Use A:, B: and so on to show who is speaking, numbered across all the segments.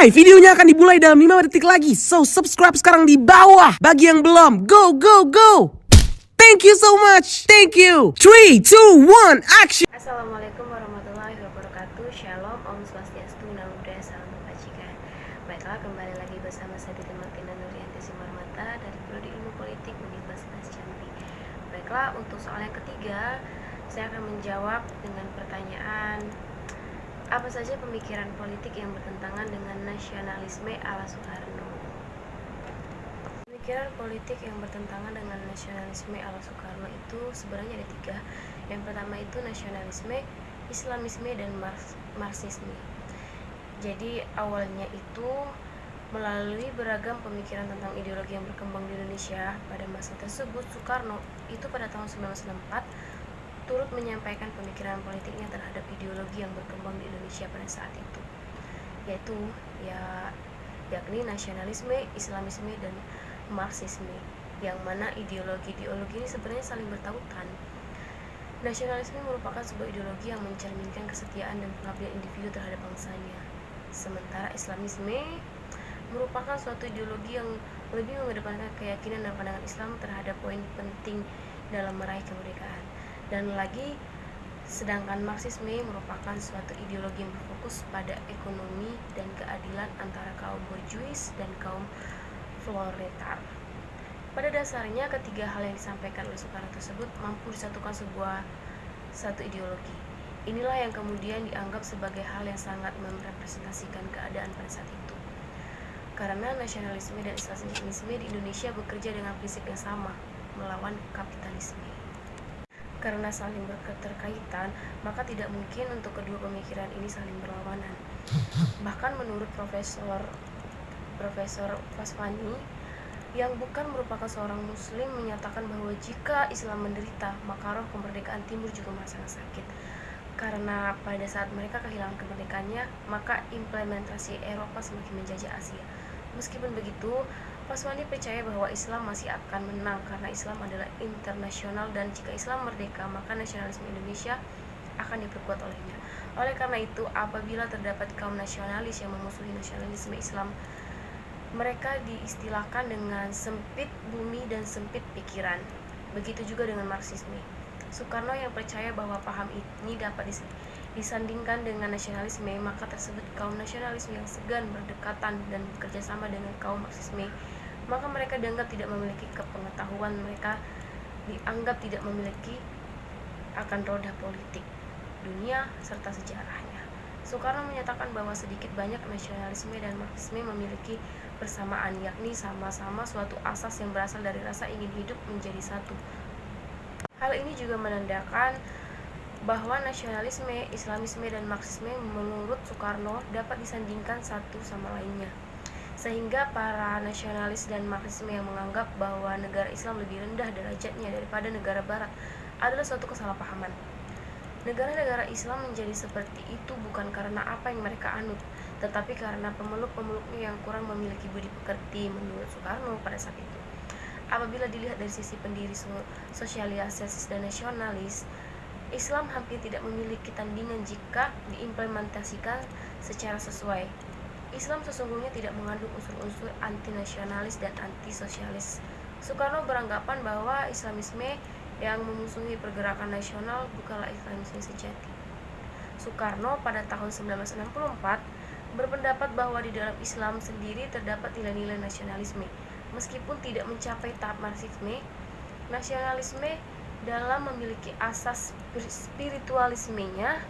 A: Hai, videonya akan dimulai dalam 5 detik lagi. So, subscribe sekarang di bawah. Bagi yang belum, go, go, go. Thank you so much. Thank you. 3, 2, 1, action.
B: Assalamualaikum warahmatullahi wabarakatuh. Shalom, Om Swastiastu, Namo Buddhaya, Salam Kebajikan. Baiklah, kembali lagi bersama saya Titi Martina Nurianti Simarmata dari Prodi Ilmu Politik Universitas Jambi. Baiklah, untuk soal yang ketiga, saya akan menjawab dengan pertanyaan: apa saja pemikiran politik yang bertentangan dengan nasionalisme ala Soekarno? Pemikiran politik yang bertentangan dengan nasionalisme ala Soekarno itu sebenarnya ada tiga. Yang pertama itu nasionalisme, Islamisme, dan Marxisme. Jadi awalnya itu melalui beragam pemikiran tentang ideologi yang berkembang di Indonesia pada masa tersebut, Soekarno itu pada tahun 1964 turut menyampaikan pemikiran politiknya terhadap ideologi yang berkembang di Indonesia pada saat itu, yaitu yakni nasionalisme, Islamisme, dan Marxisme, yang mana ideologi ini sebenarnya saling bertautan. Nasionalisme merupakan sebuah ideologi yang mencerminkan kesetiaan dan pengabdian individu terhadap bangsanya, sementara Islamisme merupakan suatu ideologi yang lebih mengedepankan keyakinan dan pandangan Islam terhadap poin penting dalam meraih kemerdekaan. Dan lagi, sedangkan Marxisme merupakan suatu ideologi yang berfokus pada ekonomi dan keadilan antara kaum borjuis dan kaum proletar. Pada dasarnya, ketiga hal yang disampaikan oleh Soekarno tersebut mampu disatukan satu ideologi. Inilah yang kemudian dianggap sebagai hal yang sangat merepresentasikan keadaan pada saat itu. Karena nasionalisme dan Islamisme di Indonesia bekerja dengan prinsip yang sama, melawan kapitalisme. Karena saling berketerkaitan, maka tidak mungkin untuk kedua pemikiran ini saling berlawanan. Bahkan menurut Profesor Faswani, yang bukan merupakan seorang muslim, menyatakan bahwa jika Islam menderita, maka roh kemerdekaan Timur juga merasakan sakit. Karena pada saat mereka kehilangan kemerdekaannya, maka implementasi Eropa semakin menjajah Asia. Meskipun begitu, Faswani percaya bahwa Islam masih akan menang karena Islam adalah internasional, dan jika Islam merdeka, maka nasionalisme Indonesia akan diperkuat olehnya. Oleh karena itu, apabila terdapat kaum nasionalis yang memusuhi nasionalisme Islam, mereka diistilahkan dengan sempit bumi dan sempit pikiran. Begitu juga dengan Marxisme. Soekarno yang percaya bahwa paham ini dapat disandingkan dengan nasionalisme, maka tersebut kaum nasionalis yang segan berdekatan dan bekerja sama dengan kaum Marxisme, maka mereka dianggap tidak memiliki kepengetahuan, mereka dianggap tidak memiliki akan roda politik dunia serta sejarahnya. Soekarno menyatakan bahwa sedikit banyak nasionalisme dan Marxisme memiliki persamaan, yakni sama-sama suatu asas yang berasal dari rasa ingin hidup menjadi satu. Hal ini juga menandakan bahwa nasionalisme, Islamisme, dan Marxisme menurut Soekarno dapat disandingkan satu sama lainnya, sehingga para nasionalis dan Marxisme yang menganggap bahwa negara Islam lebih rendah derajatnya daripada negara Barat adalah suatu kesalahpahaman. Negara-negara Islam menjadi seperti itu bukan karena apa yang mereka anut, tetapi karena pemeluk-pemeluknya yang kurang memiliki budi pekerti menurut Soekarno pada saat itu. Apabila dilihat dari sisi pendiri sosialis dan nasionalis, Islam hampir tidak memiliki tandingan jika diimplementasikan secara sesuai. Islam sesungguhnya tidak mengandung unsur-unsur anti-nasionalis dan anti-sosialis. Soekarno beranggapan bahwa Islamisme yang memusuhi pergerakan nasional bukanlah Islamisme sejati. Soekarno pada tahun 1964 berpendapat bahwa di dalam Islam sendiri terdapat nilai-nilai nasionalisme. Meskipun tidak mencapai tahap Marxisme, nasionalisme dalam memiliki asas spiritualismenya,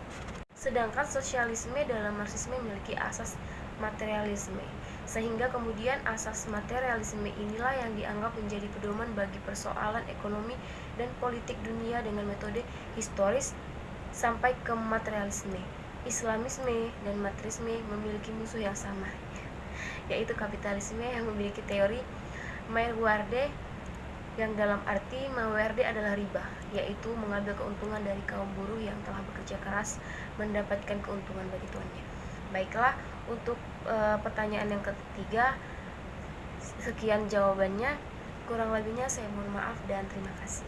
B: sedangkan sosialisme dalam Marxisme memiliki asas materialisme, sehingga kemudian asas materialisme inilah yang dianggap menjadi pedoman bagi persoalan ekonomi dan politik dunia dengan metode historis sampai ke materialisme. Islamisme dan materialisme memiliki musuh yang sama, yaitu kapitalisme yang memiliki teori Maerwerde, yang dalam arti Maerwerde adalah riba, yaitu mengambil keuntungan dari kaum buruh yang telah bekerja keras mendapatkan keuntungan bagi tuannya. Baiklah, untuk pertanyaan yang ketiga, sekian jawabannya. Kurang lebihnya saya mohon maaf dan terima kasih.